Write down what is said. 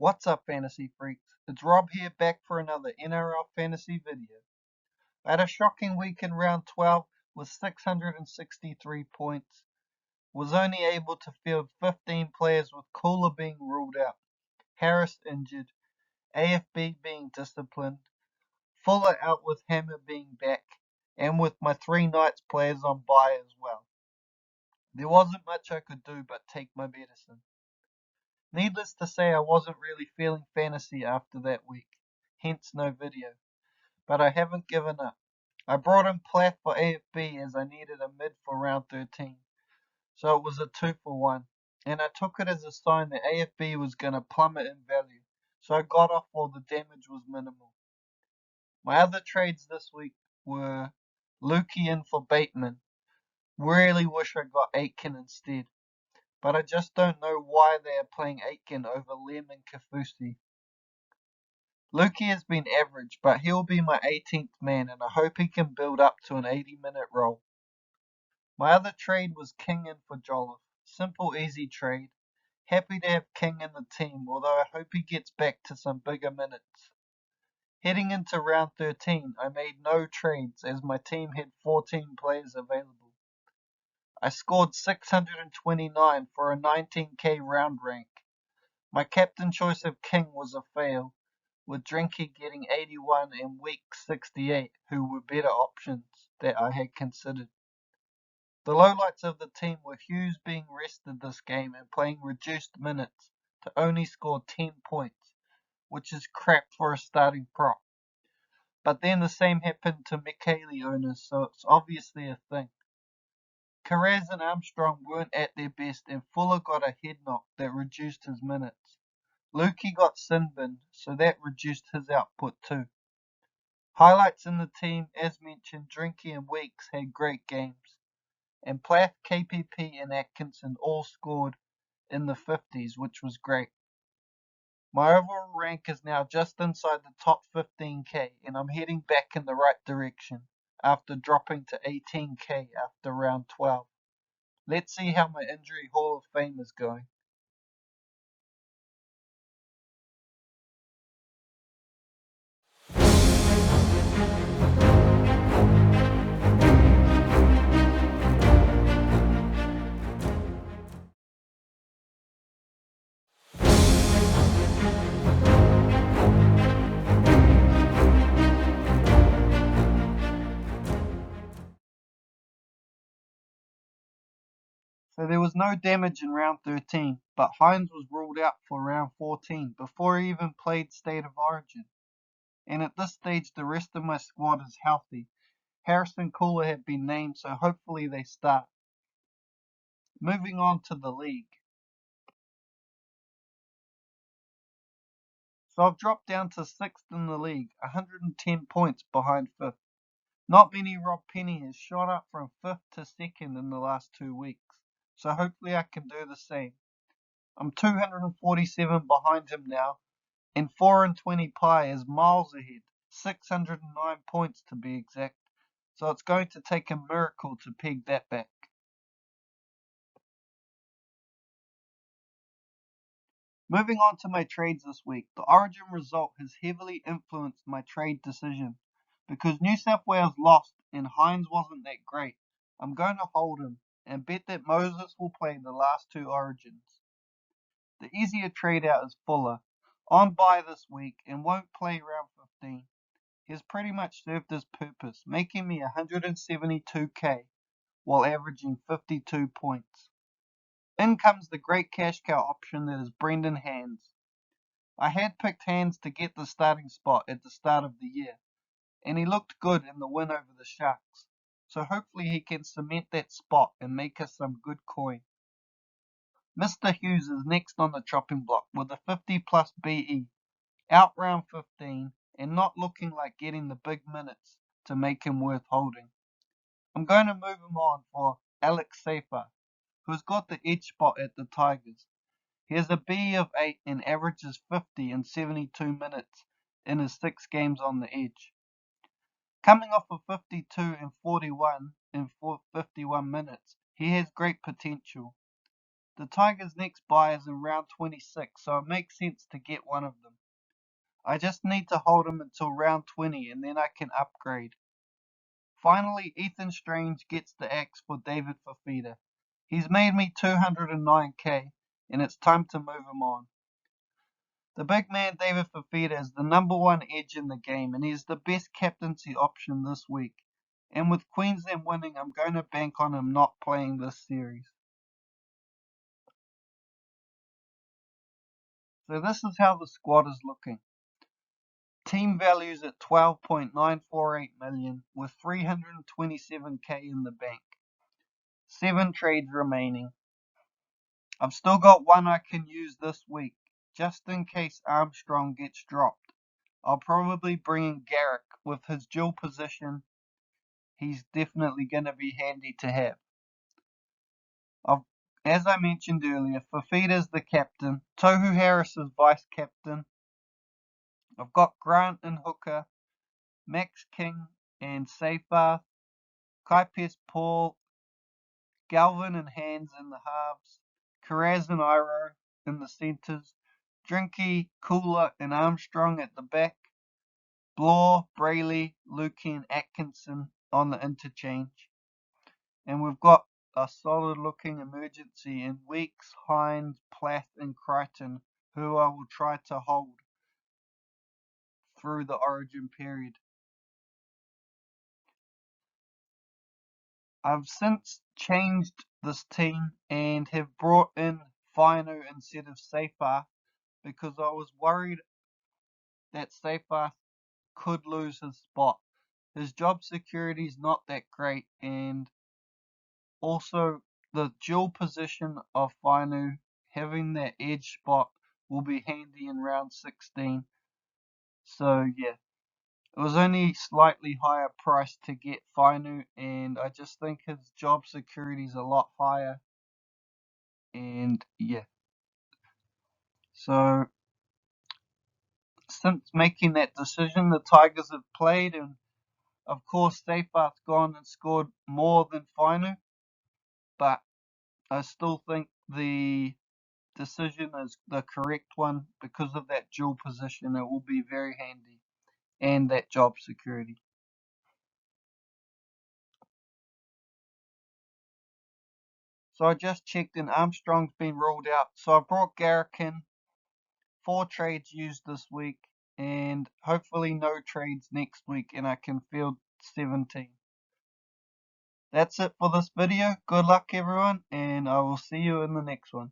What's up, fantasy freaks? It's Rob here, back for another NRL fantasy video. I had a shocking week in round 12 with 663 points. Was only able to field 15 players with Cooler being ruled out, Harris injured, AFB being disciplined, Fuller out with Hammer being back, and with my three Knights players on bye as well. There wasn't much I could do but take my medicine. Needless to say, I wasn't really feeling fantasy after that week, hence no video. But I haven't given up. I brought in Plath for AFB as I needed a mid for round 13, so it was a 2-for-1, and I took it as a sign that AFB was going to plummet in value, so I got off while the damage was minimal. My other trades this week were Lukey in for Bateman. Really wish I got Aitken instead, but I just don't know why they are playing Aitken over Lem and Kafusi. Lukey has been average, but he'll be my 18th man, and I hope he can build up to an 80-minute role. My other trade was King in for Jolliffe. Simple, easy trade. Happy to have King in the team, although I hope he gets back to some bigger minutes. Heading into round 13, I made no trades as my team had 14 players available. I scored 629 for a 19k round rank. My captain choice of King was a fail, with Drinky getting 81 and Week 68, who were better options that I had considered. The lowlights of the team were Hughes being rested this game and playing reduced minutes to only score 10 points, which is crap for a starting prop. But then the same happened to Michaeli owners, so it's obviously a thing. Carraz and Armstrong weren't at their best, and Fuller got a head knock that reduced his minutes. Lukey got sin-binned, so that reduced his output too. Highlights in the team, as mentioned, Drinky and Weeks had great games, and Plath, KPP and Atkinson all scored in the 50s, which was great. My overall rank is now just inside the top 15k, and I'm heading back in the right direction after dropping to 18k after round 12. Let's see how my injury Hall of Fame is going. So there was no damage in round 13, but Hines was ruled out for round 14 before he even played State of Origin. And at this stage the rest of my squad is healthy. Harris and Cooler have been named, so hopefully they start. Moving on to the league. So I've dropped down to 6th in the league, 110 points behind 5th. Not many Rob Penny has shot up from 5th to 2nd in the last 2 weeks, so hopefully I can do the same. I'm 247 behind him now, and 420 Pi is miles ahead, 609 points to be exact, so it's going to take a miracle to peg that back. Moving on to my trades this week, the Origin result has heavily influenced my trade decision. Because New South Wales lost and Hines wasn't that great, I'm going to hold him and bet that Moses will play the last 2 Origins. The easier trade out is Fuller, on bye this week and won't play round 15. He has pretty much served his purpose, making me 172k while averaging 52 points. In comes the great cash cow option that is Brendan Hands. I had picked Hands to get the starting spot at the start of the year, and he looked good in the win over the Sharks, so hopefully he can cement that spot and make us some good coin. Mr. Hughes is next on the chopping block with a 50 plus BE, out round 15, and not looking like getting the big minutes to make him worth holding. I'm going to move him on for Alex Safer, who's got the edge spot at the Tigers. He has a BE of 8 and averages 50 in 72 minutes in his 6 games on the edge. Coming off of 52 and 41 in 51 minutes, he has great potential. The Tigers' next bye is in round 26, so it makes sense to get one of them. I just need to hold him until round 20 and then I can upgrade. Finally, Ethan Strange gets the axe for David Fafita. He's made me 209k and it's time to move him on. The big man David Fafita is the number one edge in the game and he's the best captaincy option this week. And with Queensland winning, I'm going to bank on him not playing this series. So this is how the squad is looking. Team values at 12.948 million with 327k in the bank. 7 trades remaining. I've still got one I can use this week, just in case Armstrong gets dropped. I'll probably bring in Garrick with his dual position. He's definitely going to be handy to have. As I mentioned earlier, Fafita's the captain. Tohu Harris is vice captain. I've got Grant and hooker, Max King and Seyfarth, Kaipes Paul, Galvin and Hands in the halves, Carraz and Iro in the centres, Drinky, Cooler and Armstrong at the back, Blore, Brayley, Lukey and Atkinson on the interchange. And we've got a solid looking emergency in Weeks, Hines, Plath and Crichton, who I will try to hold through the origin period. I've since changed this team and have brought in Finu instead of Seyfarth because I was worried that Seyfarth could lose his spot. His job security is not that great, and also the dual position of Finu having that edge spot will be handy in round 16. So yeah, it was only slightly higher price to get Finu, and I just think his job security is a lot higher. And yeah, so since making that decision, the Tigers have played, and of course, Seyfarth's gone and scored more than Finu, but I still think the decision is the correct one because of that dual position. It will be very handy and that job security. So I just checked and Armstrong's been ruled out. So I brought Garrick in. 4 trades used this week and hopefully no trades next week and I can field 17. That's it for this video. Good luck everyone and I will see you in the next one.